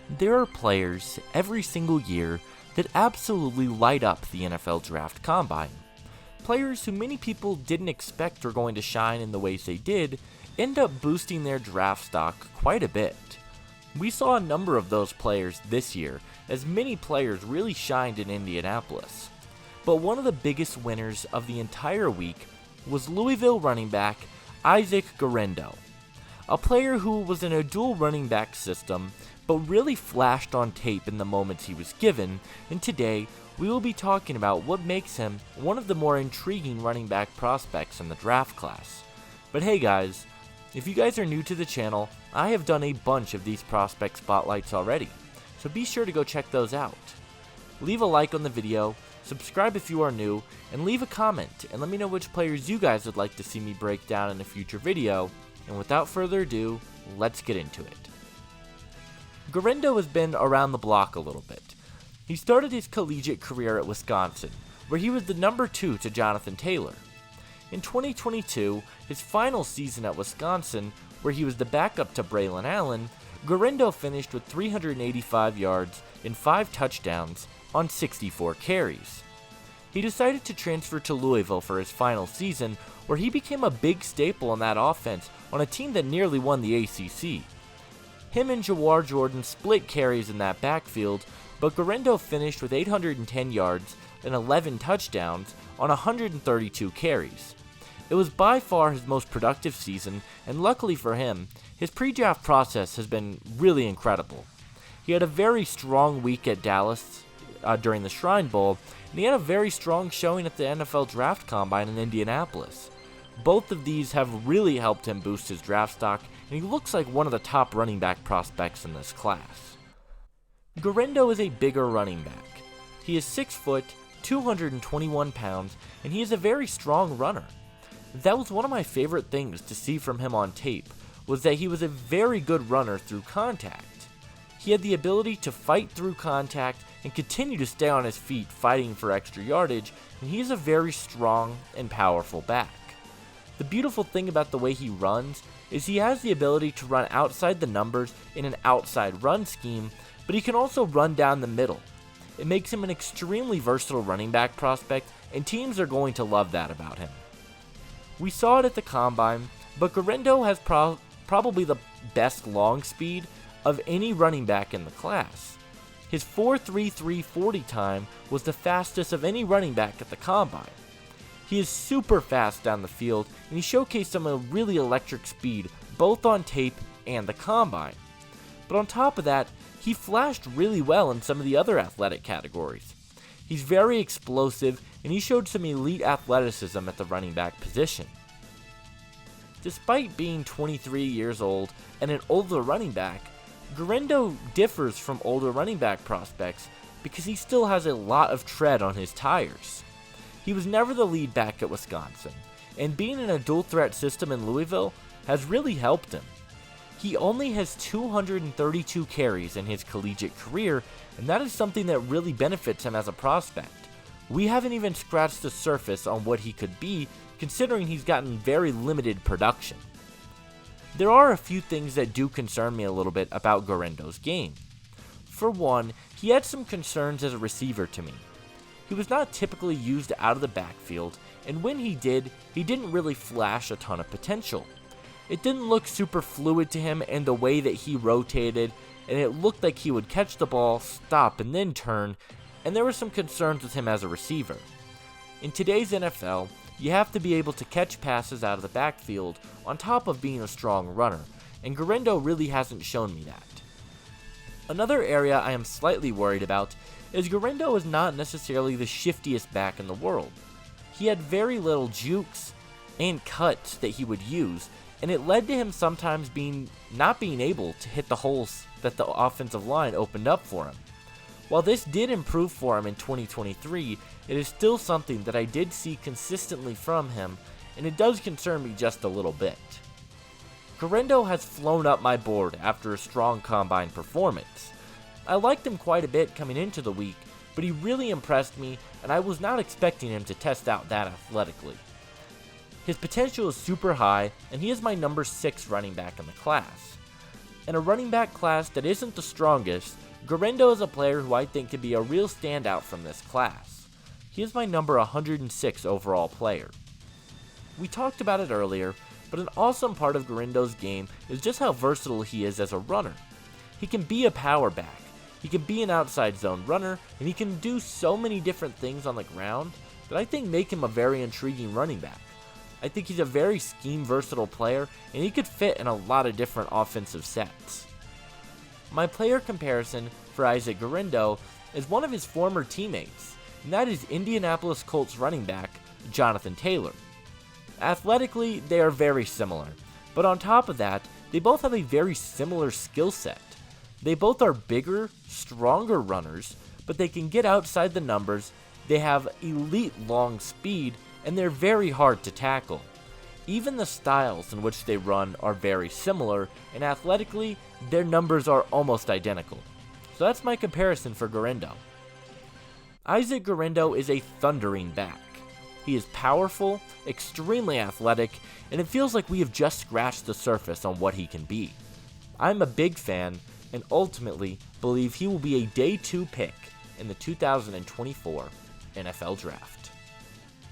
There are players every single year that absolutely light up the NFL Draft Combine. Players who many people didn't expect were going to shine in the ways they did end up boosting their draft stock quite a bit. We saw a number of those players this year, as many players really shined in Indianapolis. But one of the biggest winners of the entire week was Louisville running back Isaacguerendo, a player who was in a dual running back system but really flashed on tape in the moments he was given, and today we will be talking about what makes him one of the more intriguing running back prospects in the draft class. But hey guys, if you guys are new to the channel, I have done a bunch of these prospect spotlights already, so be sure to go check those out. Leave a like on the video, subscribe if you are new, and leave a comment and let me know which players you guys would like to see me break down in a future video, and without further ado, let's get into it. Guerendo has been around the block a little bit. He started his collegiate career at Wisconsin, where he was the number 2 to Jonathan Taylor. In 2022, his final season at Wisconsin, where he was the backup to Braylon Allen, Guerendo finished with 385 yards and 5 touchdowns on 64 carries. He decided to transfer to Louisville for his final season, where he became a big staple in that offense on a team that nearly won the ACC. Him and Jawar Jordan split carries in that backfield, but Guerendo finished with 810 yards and 11 touchdowns on 132 carries. It was by far his most productive season, and luckily for him, his pre-draft process has been really incredible. He had a very strong week at Dallas during the Shrine Bowl, and he had a very strong showing at the NFL Draft Combine in Indianapolis. Both of these have really helped him boost his draft stock, and he looks like one of the top running back prospects in this class. Guerendo is a bigger running back. He is 6 foot, 221 pounds, and he is a very strong runner. That was one of my favorite things to see from him on tape, was that he was a very good runner through contact. He had the ability to fight through contact and continue to stay on his feet fighting for extra yardage, and he is a very strong and powerful back. The beautiful thing about the way he runs is he has the ability to run outside the numbers in an outside run scheme, but he can also run down the middle. It makes him an extremely versatile running back prospect, and teams are going to love that about him. We saw it at the Combine, but Guerendo has probably the best long speed of any running back in the class. His 4.33 40 time was the fastest of any running back at the Combine. He is super fast down the field, and he showcased some really electric speed both on tape and the Combine. But on top of that, he flashed really well in some of the other athletic categories. He's very explosive, and he showed some elite athleticism at the running back position. Despite being 23 years old and an older running back, Guerendo differs from older running back prospects because he still has a lot of tread on his tires. He was never the lead back at Wisconsin, and being in a dual threat system in Louisville has really helped him. He only has 232 carries in his collegiate career, and that is something that really benefits him as a prospect. We haven't even scratched the surface on what he could be, considering he's gotten very limited production. There are a few things that do concern me a little bit about Guerendo's game. For one, he had some concerns as a receiver to me. He was not typically used out of the backfield, and when he did, he didn't really flash a ton of potential. It didn't look super fluid to him in the way that he rotated, and it looked like he would catch the ball, stop, and then turn, and there were some concerns with him as a receiver. In today's NFL, you have to be able to catch passes out of the backfield on top of being a strong runner, and Guerendo really hasn't shown me that. Another area I am slightly worried about is Guerendo is not necessarily the shiftiest back in the world. He had very little jukes and cuts that he would use, and it led to him sometimes not being able to hit the holes that the offensive line opened up for him. While this did improve for him in 2023, it is still something that I did see consistently from him, and it does concern me just a little bit. Guerendo has flown up my board after a strong Combine performance. I liked him quite a bit coming into the week, but he really impressed me, and I was not expecting him to test out that athletically. His potential is super high, and he is my number 6 running back in the class. In a running back class that isn't the strongest, Guerendo is a player who I think could be a real standout from this class. He is my number 106 overall player. We talked about it earlier, but an awesome part of Guerendo's game is just how versatile he is as a runner. He can be a power back, he can be an outside zone runner, and he can do so many different things on the ground that I think make him a very intriguing running back. I think he's a very scheme versatile player, and he could fit in a lot of different offensive sets. My player comparison for Isaac Guerendo is one of his former teammates, and that is Indianapolis Colts running back Jonathan Taylor. Athletically, they are very similar, but on top of that, they both have a very similar skill set. They both are bigger, stronger runners, but they can get outside the numbers, they have elite long speed, and they're very hard to tackle. Even the styles in which they run are very similar, and athletically, their numbers are almost identical. So that's my comparison for Guerendo. Isaac Guerendo is a thundering back. He is powerful, extremely athletic, and it feels like we have just scratched the surface on what he can be. I'm a big fan, and ultimately believe he will be a day 2 pick in the 2024 NFL Draft.